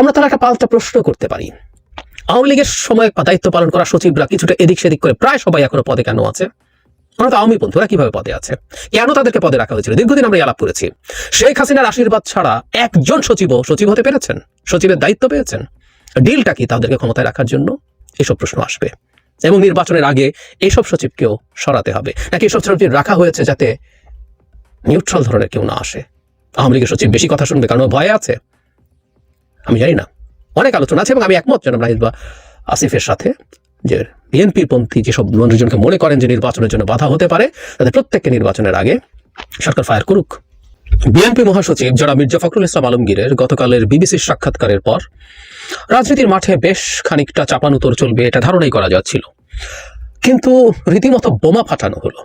আমরা তাহলে একটা পাল্টা প্রশ্ন করতে পারি, আওয়ামী লীগের সময় দায়িত্ব পালন করা সচিবরা কিছুটা এদিক সেদিক করে প্রায় সবাই এখনো পদে কেন আছে? আমরা তো আওয়ামী পন্থী, ওরা কিভাবে পদে আছে? কেন তাদেরকে পদে রাখা হয়েছিল? দীর্ঘদিন আমরা আলাপ করেছি, শেখ হাসিনার আশীর্বাদ ছাড়া একজন সচিব হতে পেরেছেন, সচিবের দায়িত্ব পেয়েছেন? ডিলটা কি তাদেরকে ক্ষমতায় রাখার জন্য? এসব প্রশ্ন আসবে এবং নির্বাচনের আগে এইসব সচিবকেও সরাতে হবে, নাকি এসব সচিব রাখা হয়েছে যাতে নিউট্রাল ধরনের কেউ না আসে? আওয়ামী লীগের সচিব বেশি কথা শুনবে কারণ ভয়ে আছে? আমি জানি না, অনেক আলোচনা আছে এবং আমি একমত জনাব নাহিদ বা আসিফের সাথে যে বিএনপি পন্থী যেসব মানুষজনকে মনে করেন যে নির্বাচনের জন্য বাধা হতে পারে, তাদের প্রত্যেককে নির্বাচনের আগে সরকার ফায়ার করুক। বিএনপি মহাসচিব জনাব মির্জা ফখরুল ইসলাম আলমগীরের গতকালের বিবিসির সাক্ষাৎকারের পর রাজনীতির মাঠে বেশ খানিকটা চাপানুতর চলবে এটা ধারণাই করা যাচ্ছিল, কিন্তু রীতিমতো বোমা ফাটানো হলো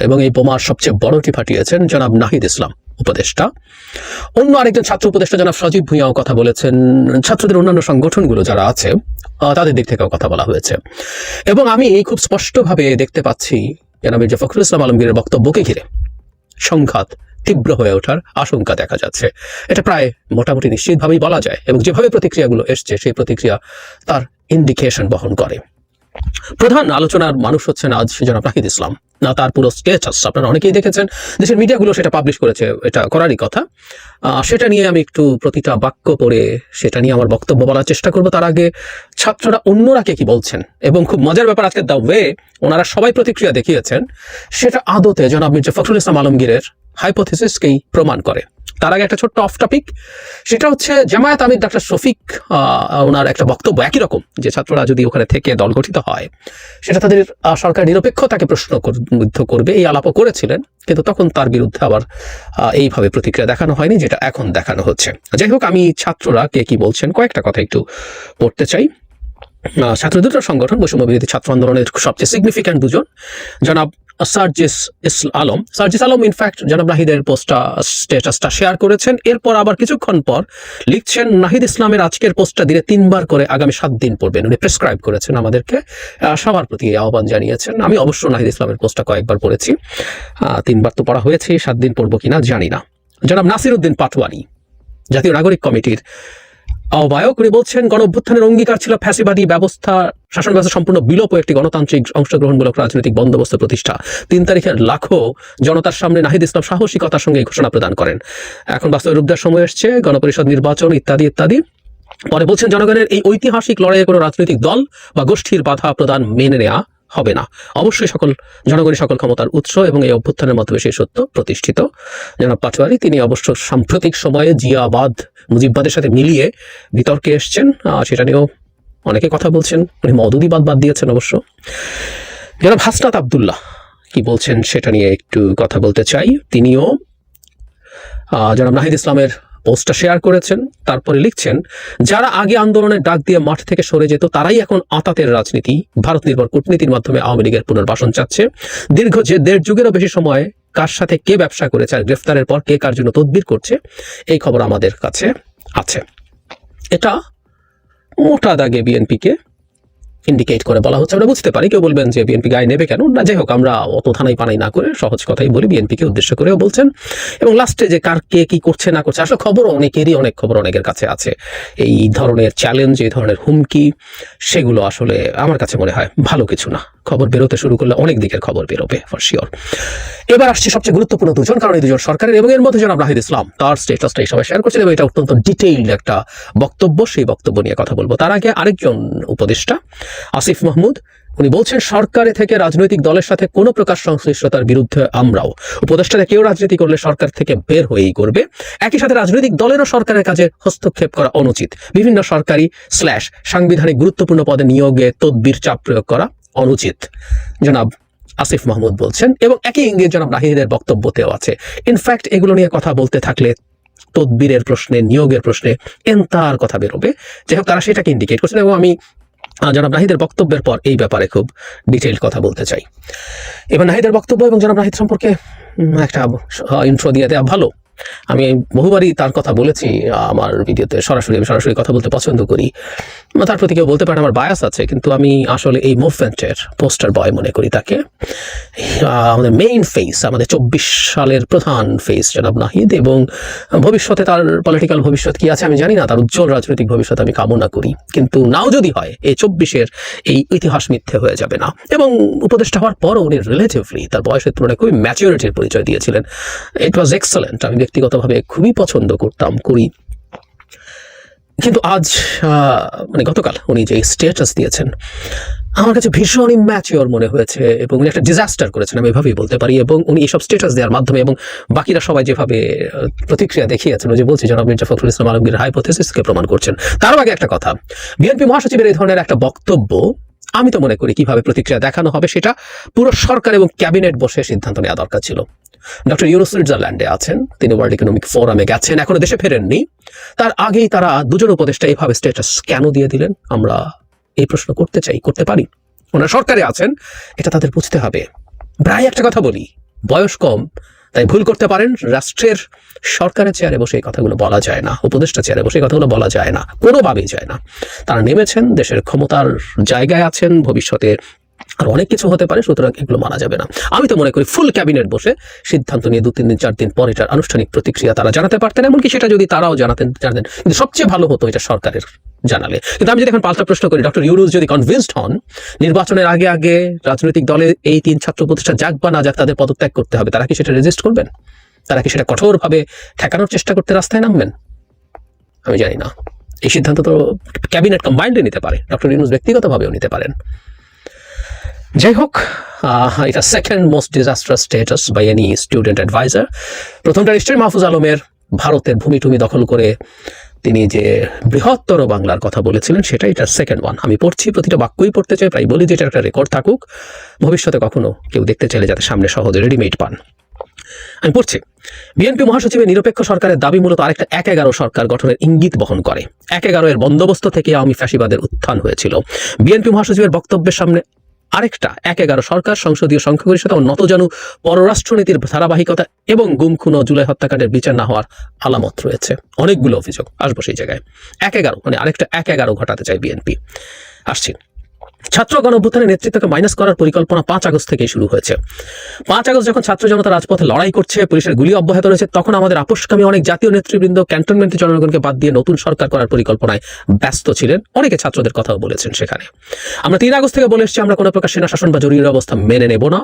এবং এই বোমার সবচেয়ে বড়টি ফাটিয়েছেন জনাব নাহিদ ইসলাম উপদেষ্টা। অন্য আরেকজন ছাত্র উপদেষ্টা জনাব সজীব ভুঁইয়াও কথা বলেছেন, ছাত্রদের অন্যান্য সংগঠনগুলো যারা আছে তাদের দিক থেকেও কথা বলা হয়েছে এবং আমি খুব স্পষ্টভাবে দেখতে পাচ্ছি জনাব মির্জা ফখরুল ইসলাম আলমগীরের বক্তব্যকে ঘিরে সংঘাত তীব্র হয়ে ওঠার আশঙ্কা দেখা যাচ্ছে। এটা প্রায় মোটামুটি নিশ্চিতভাবেই বলা যায় এবং যেভাবে প্রতিক্রিয়াগুলো এসছে সেই প্রতিক্রিয়া তার ইন্ডিকেশন বহন করে। প্রধান আলোচনার মানুষ হচ্ছেন আজ জনাব নাহিদ ইসলাম, না তার পুরো স্কেচ আসছে, আপনারা অনেকেই দেখেছেন, দেশের মিডিয়াগুলো সেটা পাবলিশ করেছে, এটা করারই কথা। সেটা নিয়ে আমি একটু প্রতিটা বাক্য পড়ে সেটা নিয়ে আমার বক্তব্য বলার চেষ্টা করব। তার আগে ছাত্ররা অন্যরা কি বলছেন, এবং খুব মজার ব্যাপার আজকে দ্য ওয়ে ওনারা সবাই প্রতিক্রিয়া দেখিয়েছেন, সেটা আদতে জনাব মির্জা ফখরুল ইসলাম আলমগীরের হাইপোথিসিসকেই প্রমাণ করে। তার আগে একটা ছোট্ট অফ টপিক, সেটা হচ্ছে জামায়াত আমির ডক্টর শফিক ওনার একটা বক্তব্য একই রকম, যে ছাত্ররা যদি ওখানে থেকে দল গঠিত হয় সেটা তাদের সরকার নিরপেক্ষতাকে প্রশ্নবিদ্ধ করবে, এই আলাপও করেছিলেন, কিন্তু তখন তার বিরুদ্ধে আবার এইভাবে প্রতিক্রিয়া দেখানো হয়নি যেটা এখন দেখানো হচ্ছে। যাই হোক, আমি ছাত্ররা কে কি বলছেন কয়েকটা কথা একটু পড়তে চাই। ছাত্র দুটো সংগঠন বৈষম্য বিরোধী ছাত্র আন্দোলনের সবচেয়ে সিগনিফিক্যান্ট দুজন জনাব সার্জিস আলম ইনফ্যাক্ট জনাব নাহিদের স্ট্যাটাসটা শেয়ার করেছেন, এরপর আবার কিছুক্ষণ পর লিখছেন নাহিদ ইসলামের আজকের পোস্টটা দিনে 3 বার করে আগামী 7 দিন পড়বেন, উনি প্রেসক্রাইব করেছেন আমাদেরকে, সবার প্রতি আহ্বান জানিয়েছেন। আমি অবশ্য নাহিদ ইসলামের পোস্টটা কয়েকবার পড়েছি, 3 বার তো পড়া হয়েছে, 7 দিন পড়বো কিনা জানি না। জনাব নাসির উদ্দিন পাটোয়ারি জাতীয় নাগরিক কমিটির আহ্বায়ক, উনি বলছেন গণ অভ্যুত্থানের অঙ্গীকার ছিল ফ্যাসিবাদী ব্যবস্থা, শাসন ব্যবস্থা সম্পূর্ণ বিলোপ, একটি গণতান্ত্রিক অংশগ্রহণমূলক রাজনৈতিক বন্দোবস্ত প্রতিষ্ঠা। 3 তারিখের লাখো জনতার সামনে নাহিদ ইসলাম সাহসিকতার সঙ্গে ঘোষণা প্রদান করেন। এখন বাস্তবে রূপ দেওয়ার সময় এসছে, গণপরিষদ নির্বাচন ইত্যাদি ইত্যাদি। পরে বলছেন জনগণের এই ঐতিহাসিক লড়াইয়ে কোনো রাজনৈতিক দল বা গোষ্ঠীর বাধা প্রদান মেনে নেওয়া হবে না, অবশ্যই জনগণের সকল ক্ষমতার উৎস এবং এই অভ্যুত্থানের মাধ্যমে সেই সত্য প্রতিষ্ঠিত। জনাব পাটোয়ারি তিনি অবশ্য সাম্প্রতিক সময়ে জিয়াবাদ মুজিববাদের সাথে মিলিয়ে বিতর্কে এসছেন, সেটা নিয়েও অনেকে কথা বলছেন, উনি মওদুদিবাদ বাদ দিয়েছেন অবশ্য। জনাব হাসনাত আব্দুল্লাহ কি বলছেন সেটা নিয়ে একটু কথা বলতে চাই। তিনিও জনাব নাহিদ ইসলামের পোস্টটা শেয়ার করেছেন, তারপরে লিখছেন যারা আগে আন্দোলনের ডাক দিয়ে মাঠ থেকে সরে যেত তারাই এখন আঁতাতের রাজনীতি, ভারত নির্ভর কূটনীতির মাধ্যমে আওয়ামী লীগের পুনর্বাসন চাচ্ছে। দীর্ঘ 1.5 যুগেরও বেশি সময় কার সাথে কে ব্যবসা করেছে আর গ্রেফতারের পর কে কার জন্য তদবির করছে এই খবর আমাদের কাছে আছে। এটা মোটা দাগে বিএনপিকে ইন্ডিকেট করে বলা হচ্ছে। আমরা বুঝতে পারি, কেউ বলবেন যে বিএনপি গায়ে নেবে কেন না, যাই হোক আমরা অত থানাই পানাই না করে সহজ কথাই বলি, বিএনপিকে উদ্দেশ্য করেও বলছেন। এবং লাস্টে যে কার কে কি করছে না করছে, আসলে খবর অনেকেরই, অনেক খবর অনেকের কাছে আছে। এই ধরনের চ্যালেঞ্জ, এই ধরনের হুমকি, সেগুলো আসলে আমার কাছে মনে হয় ভালো কিছু না। খবর বেরোতে শুরু করলে অনেক দিকের খবর বেরোবে ফর শিওর। এবার আসছে সবচেয়ে গুরুত্বপূর্ণ দুজন, কারণ এই দুজন সরকারের, এবং এর মধ্যে জনাব নাহিদ ইসলাম তার স্টেটাসটাই সবাই শেয়ার করছেন এবং এটা অত্যন্ত ডিটেইলড একটা বক্তব্য, সেই বক্তব্য নিয়ে কথা বলবো। তার আগে আরেকজন উপদেষ্টা আসিফ মাহমুদ, উনি বলছেন সরকারে থেকে রাজনৈতিক দলের সাথে কোনো প্রকার সংশ্লিষ্টতার বিরুদ্ধে আমরাও, উপদেষ্টারা কেউ রাজনীতি করলে সরকার থেকে বের হয়েই করবে। একই সাথে রাজনৈতিক দলেরও সরকারের কাজে হস্তক্ষেপ করা অনুচিত, বিভিন্ন সরকারি সাংবিধানিক গুরুত্বপূর্ণ পদে নিয়োগে তদবির চাপ প্রয়োগ করা অনুচিত, জনাব আসিফ মাহমুদ বলছেন। এবং একই ইঙ্গিত জনাব নাহিদের বক্তব্যতেও আছে। ইনফ্যাক্ট এগুলো নিয়ে কথা বলতে থাকলে তদবিরের প্রশ্নে, নিয়োগের প্রশ্নে এন্তার কথা বেরোবে। যাই হোক, তারা সেটাকে ইন্ডিকেট করছেন এবং আমি জনাব নাহিদের বক্তব্যের পর এই ব্যাপারে খুব ডিটেইলড কথা বলতে চাই। এবার নাহিদের বক্তব্য এবং জনাব নাহিদ সম্পর্কে একটা ইন্ট্রো দিয়ে দেওয়া ভালো। আমি বহুবারই তার কথা বলেছি আমার ভিডিওতে, সরাসরি কথা বলতে পছন্দ করি। তার প্রতি কেউ বলতে পারে আমার বায়াস আছে, কিন্তু আমি আসলে এই মুভমেন্টের পোস্টার বয় মনে করি তাকে। আমাদের মেইন ফেস, আমাদের 24 সালের প্রধান ফেস জনাব নাহিদ, এবং ভবিষ্যতে তার পলিটিক্যাল ভবিষ্যৎ কি আছে আমি জানি না, তার উজ্জ্বল রাজনৈতিক ভবিষ্যৎ আমি কামনা করি, কিন্তু নাও যদি হয় এই 24-এর এই ইতিহাস মিথ্যে হয়ে যাবে না। এবং উপদেষ্টা হওয়ার পরও উনি রিলেটিভলি তার বয়সের তুলনায় খুবই ম্যাচিউরিটির পরিচয় দিয়েছিলেন। ইট ওয়াজ এক্সেলেন্ট, আমি ব্যক্তিগতভাবে খুবই পছন্দ করি। কিন্তু আজ মানে গতকাল উনি যে স্ট্যাটাস দিয়েছেন আমার কাছে ভীষণ ইম্যাচিওর মনে হয়েছে, এবং উনি একটা ডিজাস্টার করেছেন, আমি এভাবেই বলতে পারি। এবং উনি এইসব স্ট্যাটাস দেওয়ার মাধ্যমে এবং বাকিরা সবাই যেভাবে প্রতিক্রিয়া দেখিয়েছেন, যে বলছি জনাব মির্জা ফখরুল ইসলাম আলমগীর হাইপোথেসিসকে প্রমাণ করছেন। তারও আগে একটা কথা, বিএনপি মহাসচিবের এই ধরনের একটা বক্তব্য আমি তো মনে করি কিভাবে প্রতিক্রিয়া দেখানো হবে সেটা পুরো সরকার এবং ক্যাবিনেট বসে সিদ্ধান্ত নেওয়া দরকার ছিল। ডক্টর ইউনুস সুইজারল্যান্ডে আছেন, তিনি ওয়ার্ল্ড ইকোনমিক ফোরামে গেছেন, এখনো দেশে ফেরেননি। তার আগেই তারা দুজন উপদেষ্টা এইভাবে স্ট্যাটাস কেন দিয়ে দিলেন, আমরা এই প্রশ্ন করতে পারি। ওনারা সরকারে আছেন, এটা তাদের বুঝতে হবে। প্রায় একটা কথা বলি, বয়স কম তাই ভুল করতে পারেন, রাষ্ট্রের সরকারের চেয়ারে বসে এই কথাগুলো বলা যায় না, উপদেষ্টা চেয়ারে বসে এই কথাগুলো বলা যায় না, কোনোভাবেই যায় না। তারা নেমেছেন, দেশের ক্ষমতার জায়গায় আছেন, ভবিষ্যতে আর অনেক কিছু হতে পারে, সুতরাং এগুলো মানা যাবে না। আমি তো মনে করি ফুল ক্যাবিনেট বসে সিদ্ধান্ত নিয়ে 2-3 দিন 4 দিন পর এটার আনুষ্ঠানিক প্রতিক্রিয়া তারা জানাতে পারতেন, এমনকি সেটা যদি তারাও জানাতেন, কিন্তু সবচেয়ে ভালো হতো এটা সরকারের জানালে। কিন্তু আমি যদি এখন পাল্টা প্রশ্ন করি, ডক্টর ইউনুস যদি কনভিন্সড হন নির্বাচনের আগে রাজনৈতিক দলে এই 3 ছাত্র প্রতিষ্ঠা যাক বা না যাক তাদের পদত্যাগ করতে হবে, তারা কি সেটা রেজিস্ট করবেন? তারা কি সেটা কঠোরভাবে ঠেকানোর চেষ্টা করতে রাস্তায় নামবেন? আমি জানি না। এই সিদ্ধান্ত তো ক্যাবিনেট কম্বাইন্ডলি নিতে পারে, ডক্টর ইউনুস ব্যক্তিগতভাবেও নিতে পারেন। যাই হোক, এটা second most disastrous status by any student adviser. প্রথমটা নিশ্চয়ই মাহফুজ আলমের ভারতের ভূমি দখল করে তিনি যে বৃহত্তর বাংলার কথা বলেছিলেন, সেটা এটা সেকেন্ড ওয়ান। আমি পড়ছি, প্রতিটা বাক্যই পড়তে চাই, প্রায় বলি যে এটা একটা রেকর্ড থাকুক, ভবিষ্যতে কখনো কেউ দেখতে চাইলে যাতে সামনে সহজে রেডিমেড পান। আমি পড়ছি, বিএনপি মহাসচিবের নিরপেক্ষ সরকারের দাবি মূলত আরেকটা 1-11 সরকার গঠনের ইঙ্গিত বহন করে। 1-11 এর বন্দোবস্ত থেকে আওয়ামী ফ্যাসিবাদের উত্থান হয়েছিল। বিএনপি মহাসচিবের বক্তব্যের সামনে আরেকটা 1-11 সরকার, সংসদীয় সংখ্যাগরিষ্ঠতা ও নতজানু পররাষ্ট্রনীতির ধারাবাহিকতা এবং গুম খুন ও জুলাই হত্যাকাণ্ডের বিচার না হওয়ার আলামত রয়েছে। অনেকগুলো অভিযোগ, আসবো সেই জায়গায়। 1-11 মানে আরেকটা 1-11 ঘটাতে চায় বিএনপি। আসছি, ছাত্র গণঅভ্যুত্থানের নেতৃত্বকে মাইনাস করার পরিকল্পনা 5 আগস্ট থেকেই শুরু হয়েছে। 5 আগস্ট যখন ছাত্র জনতা রাজপথে লড়াই করছে, পুলিশের গুলি অব্যাহত রয়েছে, তখন আমাদের আপোষকামী অনেক জাতীয় নেতৃবৃন্দ ক্যান্টনমেন্টে জনগণকে বাদ দিয়ে নতুন সরকার করার পরিকল্পনায় ব্যস্ত ছিলেন। অনেকে ছাত্রদের কথাও বলেছেন সেখানে। আমরা 3 আগস্ট থেকে বলে এসেছি আমরা কোনো প্রকার সেনা শাসন বা জরুরি অবস্থা মেনে নেব না।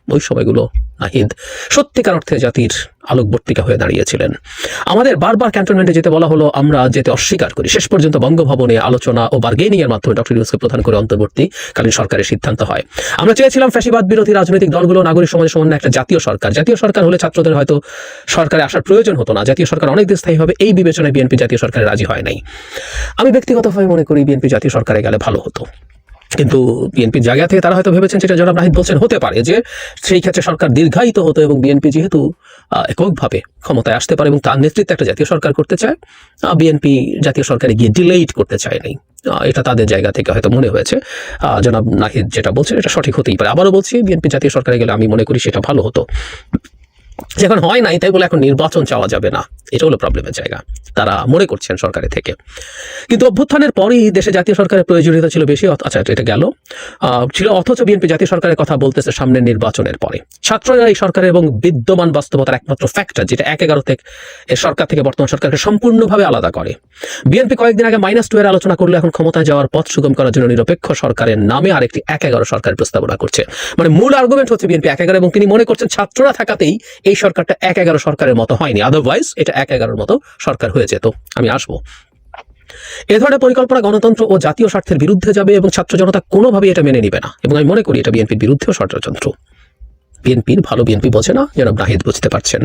ওই সময়গুলো নাহিদ সত্যিকার অর্থে জাতির আলোকবর্তিকা হয়ে দাঁড়িয়েছিলেন। আমাদের বারবার ক্যান্টনমেন্টে যেতে বলা হলো, আমরা যেতে অস্বীকার করি। শেষ পর্যন্ত বঙ্গভবনে আলোচনা ও বার্গেনিং এর মাধ্যমে ডক্টর ইউনূসকে প্রধান করে অন্তর্বর্তীকালীন সরকারের সিদ্ধান্ত হয়। আমরা চেয়েছিলাম ফ্যাসিবাদ বিরোধী রাজনৈতিক দলগুলো নাগরিক সমাজের সমন্বয়ে একটা জাতীয় সরকার হলে ছাত্রদের হয়তো সরকারে আসার প্রয়োজন হতো না, জাতীয় সরকার অনেক দিন স্থায়ী হবে। এই বিবেচনায় বিএনপি জাতীয় সরকারে রাজি হয় নাই। আমি ব্যক্তিগতভাবে মনে করি বিএনপি জাতীয় সরকারে গেলে ভালো হতো, কিন্তু বিএনপির জায়গা থেকে তারা হয়তো ভেবেছেন, সেটা জনাব নাহিদ বলছেন, হতে পারে যে সেই ক্ষেত্রে সরকার দীর্ঘায়িত হতো, এবং বিএনপি যেহেতু এককভাবে ক্ষমতায় আসতে পারে এবং তার নেতৃত্বে একটা জাতীয় সরকার করতে চায়, বিএনপি জাতীয় সরকারে গিয়ে ডিলেট করতে চায় নাই। এটা তাদের জায়গা থেকে হয়তো মনে হয়েছে। জনাব নাহিদ যেটা বলছেন এটা সঠিক হতেই পারে। আবারও বলছি, বিএনপি জাতীয় সরকারে গেলে আমি মনে করি সেটা ভালো হতো। এখন হয় নাই, তাই বলে এখন নির্বাচন চাওয়া যাবে না, এটা হলো প্রবলেমের জায়গা, তারা মনে করছেন সরকারের থেকে। কিন্তু অভ্যুত্থানের পরই দেশে জাতীয় সরকারের প্রয়োজনীয়তা ছিল বেশি। আচ্ছা, এটা গেল ছিল, অথচ বিএনপি জাতীয় সরকারের কথা বলতেছে সামনের নির্বাচনের পরে। ছাত্ররা এই সরকারের এবং বিদ্যমান বাস্তবতার একমাত্র ফ্যাক্টর, যেটা 1-11 থেকে এর সরকার থেকে বর্তমান সরকারকে সম্পূর্ণভাবে আলাদা করে। বিএনপি কয়েকদিন আগে -2 এর আলোচনা করলে এখন ক্ষমতায় যাওয়ার পথ সুগম করার জন্য নিরপেক্ষ সরকারের নামে আরেকটি 1-11 সরকারের প্রস্তাবনা করছে। মানে মূল আর্গুমেন্ট হচ্ছে বিএনপি 1-11, এবং তিনি মনে করছেন ছাত্ররা থাকাতেই এই সরকারটা 1-11 সরকারের মতো হয়নি, আদারওয়াইজ এটা 1-11 মতো সরকার হয়ে যেত। আমি আসবো। এ ধরনের পরিকল্পনা গণতন্ত্র ও জাতীয় স্বার্থের বিরুদ্ধে যাবে, এবং ছাত্র জনতা কোনোভাবেই এটা মেনে নিবে না, এবং আমি মনে করি এটা বিএনপির বিরুদ্ধেও ষড়যন্ত্র। বিএনপির ভালো বিএনপি বোঝে না, জনাব নাহিদ বুঝতে পারছেন।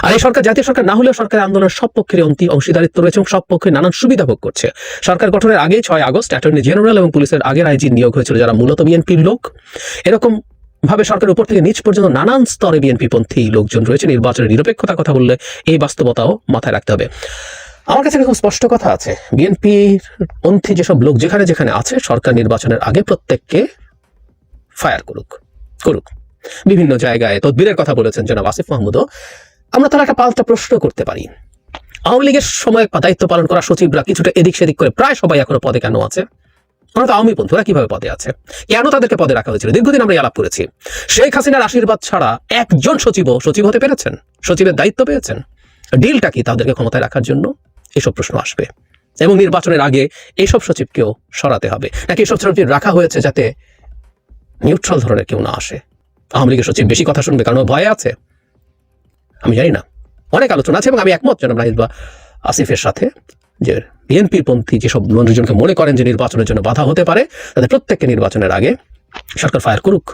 আর এই সরকার জাতীয় সরকার না হলেও সরকার আন্দোলনের সব পক্ষের অংশীদারিত্ব রয়েছে এবং সব পক্ষে নানান সুবিধা ভোগ করছে। সরকার গঠনের আগেই 6 আগস্ট অ্যাটর্নি জেনারেল এবং পুলিশের আগের আইজি নিয়োগ হয়েছিল, যারা মূলত বিএনপির লোক। এরকম ভাবে সরকারের উপর থেকে নিচ পর্যন্ত নানান স্তরে বিএনপি পন্থী লোকজন রয়েছে। নির্বাচনের নিরপেক্ষতার কথা বললে এই বাস্তবতাও মাথায় রাখতে হবে। আমার কাছে খুব স্পষ্ট কথা আছে, বিএনপির পন্থী যেসব লোক যেখানে যেখানে আছে, সরকার নির্বাচনের আগে প্রত্যেককে ফায়ার করুক। বিভিন্ন জায়গায় তদবিরের কথা বলেছেন জনাব আসিফ মাহমুদও। আমরা তাহলে একটা পাল্টা প্রশ্ন করতে পারি, আওয়ামী লীগের সময় দায়িত্ব পালন করা সচিবরা কিছুটা এদিক সেদিক করে প্রায় সবাই এখনো পদে কেন আছে? আমরা তো আওয়ামী বন্ধুরা কিভাবে পদে আছে, কেন তাদেরকে পদে রাখা হয়েছিল? দীর্ঘদিন আমরা আলাপ করেছি, শেখ হাসিনার আশীর্বাদ ছাড়া একজন সচিব হতে পেরেছেন, সচিবের দায়িত্ব পেয়েছেন? ডিলটা কি তাদেরকে ক্ষমতায় রাখার জন্য? এসব প্রশ্ন আসবে এবং নির্বাচনের আগে এইসব সচিবকেও সরাতে হবে, নাকি এসব সচিব রাখা হয়েছে যাতে নিউট্রাল ধরনের কেউ না আসে? আওয়ামী লীগের সচিব বেশি কথা শুনবে কারণ ভয়ে আছে? আমি জানি না, অনেক আলোচনা আছে এবং আমি একমত জনাব নাহিদ বা আসিফের সাথে যে বিএনপি পন্থী যেসব মানুষজনকে মনে করেন যে নির্বাচনের জন্য বাধা হতে পারে তাদের প্রত্যেককে নির্বাচনের আগে সরকার ফায়ার করুক।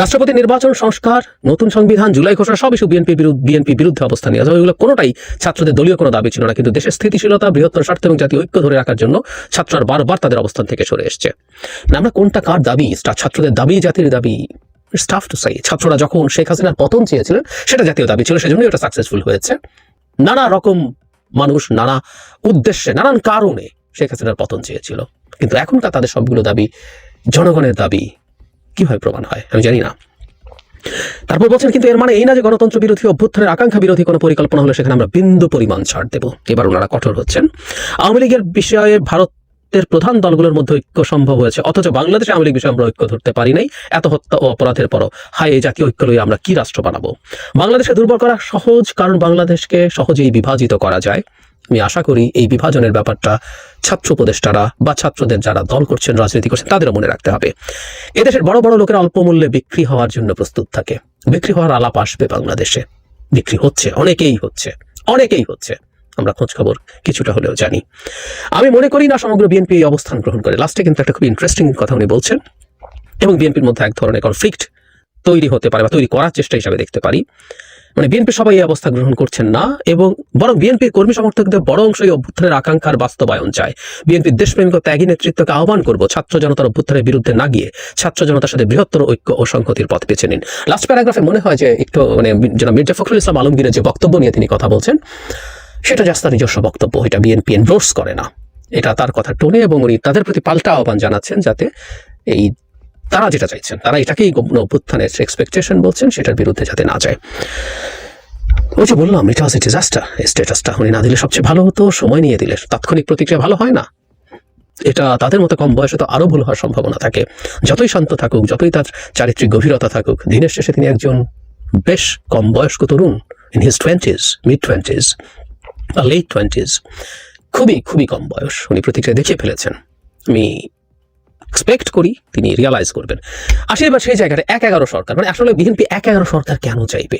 রাষ্ট্রপতি নির্বাচন, সংস্কার, নতুন সংবিধান, জুলাই ঘোষণা সব ইস্যু বিএনপি বিরুদ্ধে অবস্থান নিয়ে এগুলো কোনোটাই ছাত্রদের দলীয় কোনো দাবি ছিল না, কিন্তু দেশের স্থিতিশীলতা, বৃহত্তর স্বার্থ এবং জাতীয় ঐক্য ধরে রাখার জন্য ছাত্ররা বারবার তাদের অবস্থান থেকে সরে এসছে। আমরা কোনটা কার দাবি? ছাত্রদের দাবি, জাতির দাবি? স্টাফ টু সাই। ছাত্ররা যখন শেখ হাসিনার পতন চেয়েছিলেন সেটা জাতীয় দাবি ছিল, সেজন্যই ওটা সাকসেসফুল হয়েছে। নানা রকম মানুষ নানা উদ্দেশ্যে নানান কারণে শেখ হাসিনার পতন চেয়েছিল, কিন্তু এখনকার তাদের সবগুলো দাবি জনগণের দাবি কিভাবে প্রমাণ হয় আমি জানি না। তারপর বলছেন কিন্তু এর মানে এই না যে গণতন্ত্র বিরোধী, অভ্যুত্থানের আকাঙ্ক্ষা বিরোধী কোনো পরিকল্পনা হলে সেখানে আমরা বিন্দু পরিমাণ ছাড় দেব। এবার ওনারা কঠোর হচ্ছেন। আওয়ামী লীগের বিষয়ে ভারতের প্রধান দলগুলোর মধ্যে ঐক্য সম্ভব হয়েছে, অথচ বাংলাদেশে আওয়ামী লীগ বিষয়ে আমরা ঐক্য ধরতে পারি নাই। এত হত্যা ও অপরাধের পরও হায় এই জাতীয় ঐক্য লইয়ে আমরা কি রাষ্ট্র বানাবো? বাংলাদেশকে দুর্বল করা সহজ, কারণ বাংলাদেশকে সহজেই বিভাজিত করা যায়। আমি আশা করি এই বিভাজনের ব্যাপারটা ছাত্র উপদেষ্টারা বা ছাত্রদের যারা দল করছেন, রাজনীতি করছেন, তাদেরও মনে রাখতে হবে। এদেশের বড় বড় লোকেরা অল্প মূল্যে বিক্রি হওয়ার জন্য প্রস্তুত থাকে। বিক্রি হওয়ার আলাপ আসবে বাংলাদেশে, বিক্রি হচ্ছে, অনেকেই হচ্ছে। আমরা খোঁজ খবর কিছুটা হলেও জানি। আমি মনে করি না সমগ্র বিএনপি এই অবস্থান গ্রহণ করে। লাস্টে কিন্তু একটা খুব ইন্টারেস্টিং কথা উনি বলছেন, এবং বিএনপির মধ্যে এক ধরনের কনফ্লিক্ট তৈরি হতে পারে বা তৈরি করার চেষ্টা হিসাবে দেখতে পারি। মানে বিএনপি সবাই এই অবস্থা গ্রহণ করছেন না, এবং বরং বিএনপির কর্মী সমর্থকদের বড় অংশ এই অভ্যুত্থানের আকাঙ্ক্ষার বাস্তবায়ন চায়। বিএনপির দেশপ্রেমিক ও ত্যাগী নেতৃত্বকে আহ্বান করব, ছাত্র জনতার অভ্যুত্থানের বিরুদ্ধে না গিয়ে ছাত্র জনতার সাথে বৃহত্তর ঐক্য ও সংহতির পথ বেছে নিন। লাস্ট প্যারাগ্রাফে মনে হয় যে একটু যেন মির্জা ফখরুল ইসলাম আলমগীরের যে বক্তব্য নিয়ে তিনি কথা বলছেন সেটা জাস্ট তার নিজস্ব বক্তব্য, এটা বিএনপি এন্ডোর্স করে না। এটা তার কথা টোনে, এবং উনি তাদের প্রতি পাল্টা আহ্বান জানাচ্ছেন যাতে এই তারা যেটা চাইছেন, তারা এটাকেই অভ্যুত্থানের এক্সপেকটেশন বলছেন, সেটার বিরুদ্ধে যাতে না যায়। ওই যে বললাম, এটা হচ্ছে ডিজাস্টার। স্ট্যাটাসটা উনি না দিলে সবচেয়ে ভালো হতো, সময় নিয়ে দিলে। তাৎক্ষণিক প্রতিক্রিয়া ভালো হয় না, এটা তাদের মতো কম বয়সে তো আরো ভুল হওয়ার সম্ভাবনা থাকে। যতই শান্ত থাকুক, যতই তার চারিত্রিক গভীরতা থাকুক, দিনের শেষে তিনি একজন বেশ কম বয়স্ক তরুণ, ইন হিজ 20s, mid-20s বা late 20s, খুবই কম বয়স। উনি প্রতিক্রিয়া দেখিয়ে ফেলেছেন। আমি এক্সপেক্ট করি তিনি রিয়ালাইজ করবেন। আসলে এবার সেই জায়গাটা 1-11 সরকার, মানে আসলে বিএনপি 1-11 সরকার কেন চাইবে?